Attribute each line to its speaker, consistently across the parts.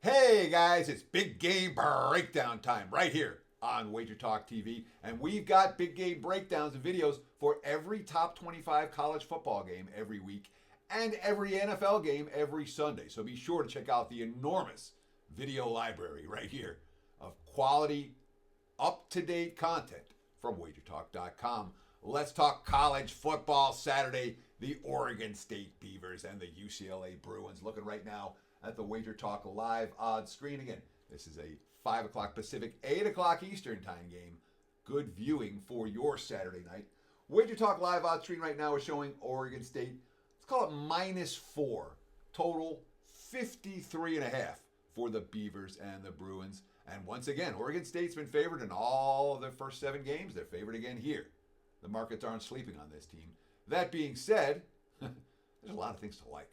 Speaker 1: Hey guys, it's big game breakdown time right here on Wager Talk TV. And we've got big game breakdowns and videos for every top 25 college football game every week and every NFL game every Sunday. So be sure to check out the enormous video library right here of quality, up-to-date content from wagertalk.com. Let's talk college football Saturday. The Oregon State Beavers and the UCLA Bruins. Looking right now at the Wager Talk live odds screen. Again, this is a 5 o'clock Pacific, 8 o'clock Eastern time game. Good viewing for your Saturday night. Wager Talk live odds screen right now is showing Oregon State. Let's call it -4. Total 53.5 for the Beavers and the Bruins. And once again, Oregon State's been favored in all of their first 7 games. They're favored again here. The markets aren't sleeping on this team. That being said, there's a lot of things to like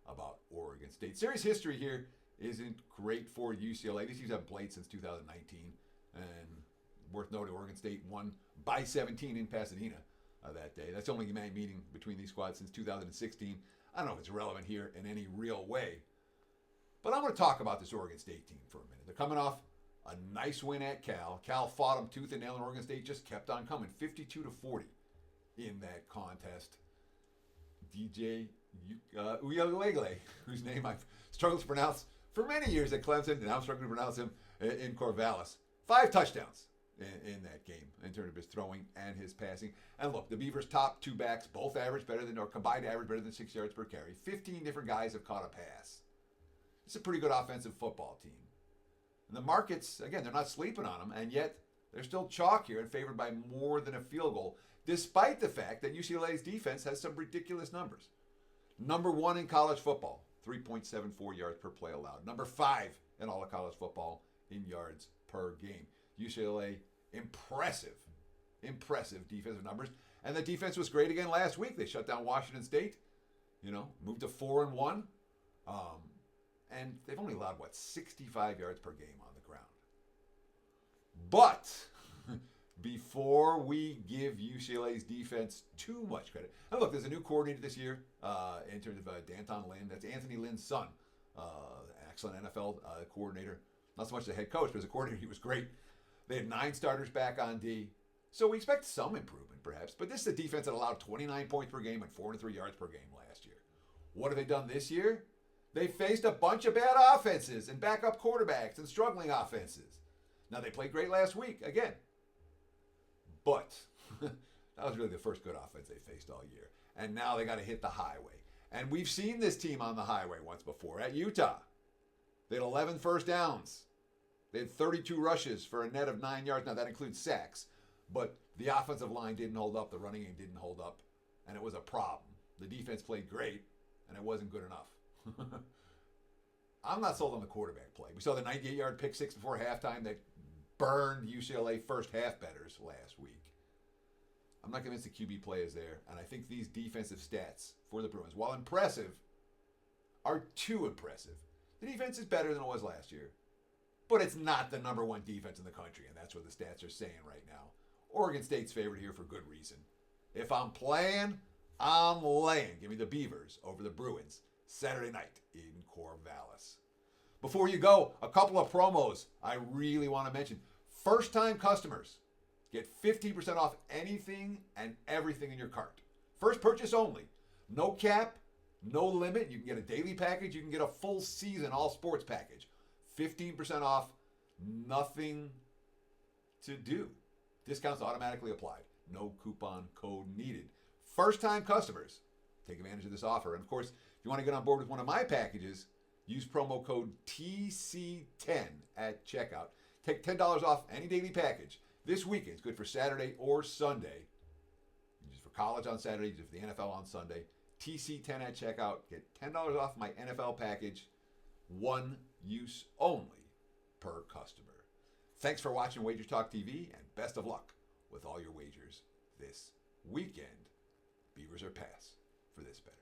Speaker 1: about Oregon State. Series history here isn't great for UCLA. These teams haven't played since 2019. And worth noting, Oregon State won by 17 in Pasadena that day. That's the only meeting between these squads since 2016. I don't know if it's relevant here in any real way. But I'm going to talk about this Oregon State team for a minute. They're coming off a nice win at Cal. Cal fought them tooth and nail, and Oregon State just kept on coming. 52-40 in that contest. DJ Uyagwegwe, whose name I've struggled to pronounce for many years at Clemson, and I'm struggling to pronounce him in Corvallis. 5 touchdowns in that game in terms of his throwing and his passing. And look, the Beavers' top 2 backs, both average better than, or combined average better than 6 yards per carry. 15 different guys have caught a pass. It's a pretty good offensive football team. And the markets, again, they're not sleeping on them, and yet they're still chalk here and favored by more than a field goal, despite the fact that UCLA's defense has some ridiculous numbers. Number 1 in college football, 3.74 yards per play allowed. Number 5 in all of college football in yards per game. UCLA, impressive defensive numbers. And the defense was great again last week. They shut down Washington State, moved to 4-1. And they've only allowed, 65 yards per game on the ground. But before we give UCLA's defense too much credit, and look, there's a new coordinator this year in terms of D'Anton Lynn. That's Anthony Lynn's son, excellent NFL coordinator. Not so much the head coach, but as a coordinator, he was great. They had 9 starters back on D, so we expect some improvement, perhaps. But this is a defense that allowed 29 points per game and 403 yards per game last year. What have they done this year? They faced a bunch of bad offenses and backup quarterbacks and struggling offenses. Now, they played great last week, again. But that was really the first good offense they faced all year. And now they got to hit the highway. And we've seen this team on the highway once before at Utah. They had 11 first downs. They had 32 rushes for a net of 9 yards. Now, that includes sacks. But the offensive line didn't hold up. The running game didn't hold up. And it was a problem. The defense played great, and it wasn't good enough. I'm not sold on the quarterback play. We saw the 98-yard pick six before halftime that burned UCLA first half bettors last week. I'm not convinced the QB play is there, and I think these defensive stats for the Bruins, while impressive, are too impressive. The defense is better than it was last year, but it's not the number 1 defense in the country, and that's what the stats are saying right now. Oregon State's favored here for good reason. If I'm playing, I'm laying. Give me the Beavers over the Bruins Saturday night in Corvallis. Before you go, a couple of promos I really want to mention. First-time customers get 15% off anything and everything in your cart. First purchase only. No cap, no limit. You can get a daily package. You can get a full season all sports package. 15% off, nothing to do. Discounts automatically applied. No coupon code needed. First-time customers, take advantage of this offer. And of course, if you want to get on board with one of my packages, use promo code TC10 at checkout. Take $10 off any daily package. This weekend, it's good for Saturday or Sunday. Use for college on Saturday, use for the NFL on Sunday. TC10 at checkout. Get $10 off my NFL package. One use only per customer. Thanks for watching Wager Talk TV, and best of luck with all your wagers this weekend. Beavers are pass for this bet.